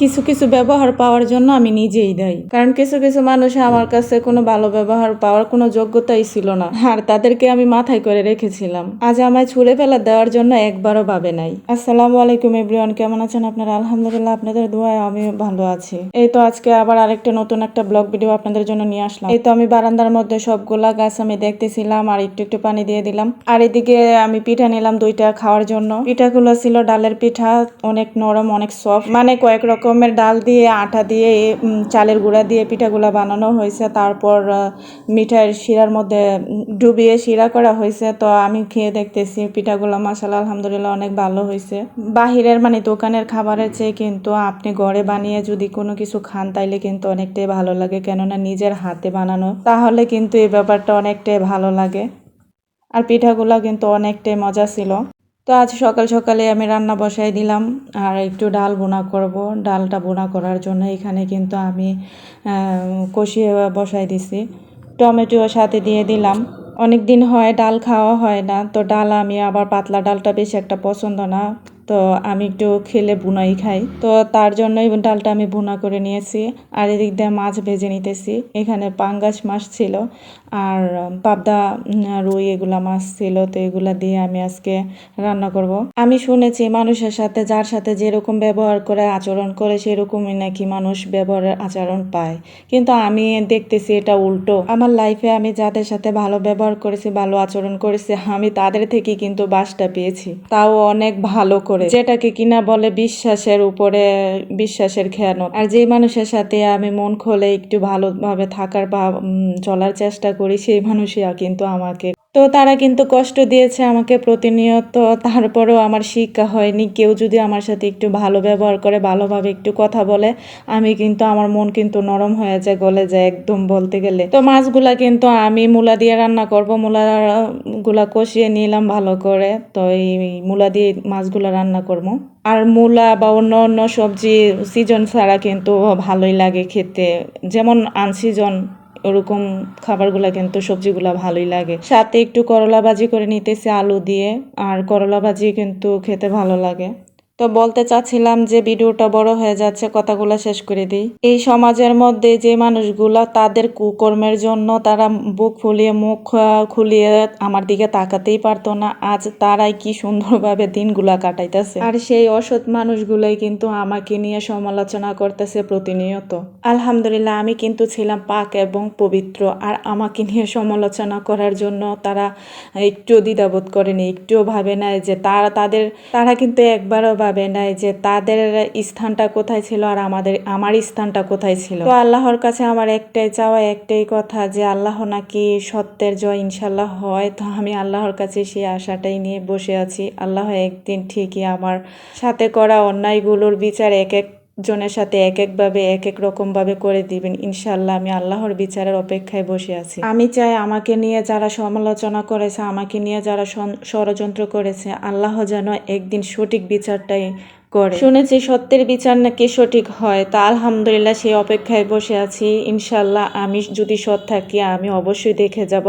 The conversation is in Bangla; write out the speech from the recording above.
কিছু কিছু ব্যবহার পাওয়ার জন্য আমি নিজেই দায়ী, কারণ কিছু কিছু মানুষ আমার কাছে কোনো ভালো ব্যবহার পাওয়ার কোনো যোগ্যতাই ছিল না, আর তাদেরকে আমি মাথায় করে রেখেছিলাম। আজ আমায় ছুঁড়ে ফেলা দেওয়ার জন্য একবারও ভাবে নাই। আসসালামু আলাইকুম এভরিওয়ান, কেমন আছেন আপনারা? আলহামদুলিল্লাহ, আপনাদের দোয়ায় আমি ভালো আছি। এই তো আজকে আবার আরেকটা নতুন একটা ব্লগ ভিডিও আপনাদের জন্য নিয়ে আসলাম। এই তো আমি বারান্দার মধ্যে সবগুলা গাছ আমি দেখতেছিলাম আর একটু একটু পানি দিয়ে দিলাম। আর এদিকে আমি পিঠা নিলাম 2টা খাওয়ার জন্য। পিঠাগুলো ছিল ডালের পিঠা, অনেক নরম, অনেক সফট, মানে কয়েক রকমের ডাল দিয়ে, আটা দিয়ে, চালের গুঁড়া দিয়ে পিঠাগুলা বানানো হয়েছে। তারপর মিঠাইয়ের শিরার মধ্যে ডুবিয়ে শিরা করা হয়েছে। তো আমি খেয়ে দেখতেছি পিঠাগুলো, মাশাআল্লাহ আলহামদুলিল্লাহ অনেক ভালো হয়েছে। বাহিরের মানে দোকানের খাবারের চেয়ে কিন্তু আপনি ঘরে বানিয়ে যদি কোনো কিছু খান তাইলে কিন্তু অনেকটাই ভালো লাগে, কেননা নিজের হাতে বানানো, তাহলে কিন্তু এই ব্যাপারটা অনেকটাই ভালো লাগে। আর পিঠাগুলো কিন্তু অনেকটাই মজা ছিল। তো আজ সকাল সকালে আমি রান্না বসাই দিলাম, আর একটু ডাল বোনা করব। ডালটা বোনা করার জন্য এখানে কিন্তু আমি কষিয়ে বসাই দিছি, টমেটো সাথে দিয়ে দিলাম। অনেক দিন হয় ডাল খাওয়া হয় না, তো ডাল আমি আবার পাতলা ডালটা বেশি একটা পছন্দ না, তো আমি একটু খেলে বুনাই খাই, তো তার জন্যই ডালটা আমি বুনা করে নিয়েছি। আর এদিক দিয়ে মাছ ভেজে নিতেছি। এখানে পাঙ্গাস মাছ ছিল আর পাবদা, রুই, এগুলা মাছ ছিল, তো এগুলা দিয়ে আমি আজকে রান্না করব। আমি শুনেছি মানুষের সাথে যার সাথে যেরকম ব্যবহার করে আচরণ করে সেরকমই নাকি মানুষ ব্যবহারের আচরণ পায়, কিন্তু আমি দেখতেছি এটা উল্টো। আমার লাইফে আমি যাদের সাথে ভালো ব্যবহার করেছি, ভালো আচরণ করেছি, আমি তাদের থেকে কিন্তু বাসটা পেয়েছি, তাও অনেক ভালো করে, যেটাকে কিনা বলে বিশ্বাসের উপরে বিশ্বাসের খেয়ানত। আর যে মানুষের সাথে আমি মন খুলে একটু ভালোভাবে থাকার বা চলার চেষ্টা করি, সেই মানুষই কিন্তু আমাকে, তো তারা কিন্তু কষ্ট দিয়েছে আমাকে প্রতিনিয়ত, তারপরেও আমার শিক্ষা হয়নি। কেউ যদি আমার সাথে একটু ভালো ব্যবহার করে, ভালোভাবে একটু কথা বলে, আমি কিন্তু আমার মন কিন্তু নরম হয়ে যায়, গলে যায় একদম বলতে গেলে। তো মাছগুলা কিন্তু আমি মূলা দিয়ে রান্না করব। মূলাগুলা কষিয়ে নিলাম ভালো করে, তো এই মূলা দিয়ে মাছগুলা রান্না করব। আর মূলা বা অন্য অন্য সবজি সিজন ছাড়া কিন্তু ভালোই লাগে খেতে, যেমন আনসিজন ওরকম খাবারগুলা কিন্তু সবজিগুলা ভালোই লাগে। সাথে একটু করলা ভাজি করে নিতেছি আলু দিয়ে, আর করলা ভাজি কিন্তু খেতে ভালো লাগে। তো বলতে চাচ্ছিলাম যে ভিডিওটা বড় হয়ে যাচ্ছে, কথাগুলো শেষ করে দিই। এই সমাজের মধ্যে যে মানুষগুলা তাদের কুকর্মের জন্য তারা বুক ফুলিয়ে মুখ খুলিয়ে আমার দিকে তাকাতেই পারতো না, আজ তারাই কি সুন্দরভাবে দিনগুলা কাটাইতেছে। আর সেই অসৎ মানুষগুলাই কিন্তু আমাকে নিয়ে সমালোচনা করতেছে প্রতিনিয়ত। আলহামদুলিল্লাহ, আমি কিন্তু ছিলাম পাক এবং পবিত্র, আর আমাকে নিয়ে সমালোচনা করার জন্য তারা একটু দ্বিধাবোধ করেনি, একটুও ভাবে নাই যে তারা কিন্তু একবারও ভাবে নাই যে তাদের স্থানটা কোথায় ছিল আর আমার স্থানটা কোথায় ছিল। তো আল্লাহর কাছে আমার একটাই চাওয়া, একটাই কথা, যে আল্লাহ নাকি সত্যের জয় ইনশাল্লাহ হয়। তো আমি আল্লাহর কাছে সেই আশাটাই নিয়ে বসে আছি। আল্লাহ একদিন ঠিকই আমার সাথে করা অন্যায়গুলোর বিচার এক জনের সাথে এক একভাবে এক এক রকম ভাবে করে দিবেন ইনশাল্লাহ। আমি আল্লাহর বিচারের অপেক্ষায় বসে আছি। আমি চাই আমাকে নিয়ে যারা সমালোচনা করেছে, আমাকে নিয়ে যারা ষড়যন্ত্র করেছে, আল্লাহ যেন একদিন সঠিক বিচারটাই করে। শুনেছি সত্যের বিচার নাকি সঠিক হয়, তা আলহামদুলিল্লাহ সেই অপেক্ষায় বসে আছি। ইনশাল্লাহ আমি যদি সৎ থাকি আমি অবশ্যই দেখে যাব